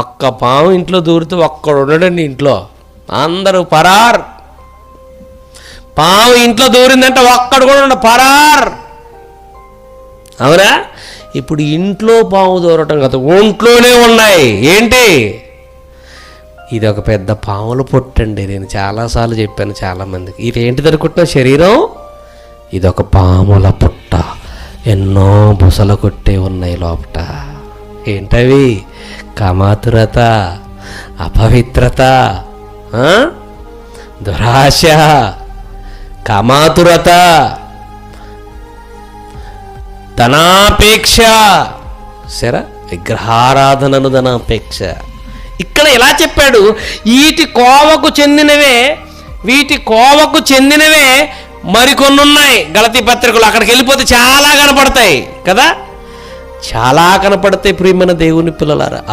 ఒక్క పాము ఇంట్లో దూరితే ఒక్కడు ఉండడండి ఇంట్లో, అందరూ పరార్. పాము ఇంట్లో దూరిందంటే ఒక్కడు కూడా ఉండ, పరార్. అవునా? ఇప్పుడు ఇంట్లో పాము దూరటం కదా, ఒంట్లోనే ఉన్నాయి. ఏంటి ఇది? ఒక పెద్ద పాముల పొట్టండి. నేను చాలాసార్లు చెప్పాను చాలామందికి, ఇదేంటిది అనుకుంటున్నా శరీరం? ఇదొక పాముల పుట్ట, ఎన్నో బుసలు కొట్టే ఉన్నాయి లోపట. ఏంటవి? కామాతురత, అపవిత్రత, దురాశ, కామాతురత, ధనాపేక్ష, సరే విగ్రహారాధనను ధనాపేక్ష. ఇక్కడ ఎలా చెప్పాడు? వీటి కోవకు చెందినవే మరికొన్ని ఉన్నాయి గలతీ పత్రికలు. అక్కడికి వెళ్ళిపోతే చాలా కనపడతాయి కదా, చాలా కనపడతాయి ప్రియమైన దేవుని పిల్లలారా.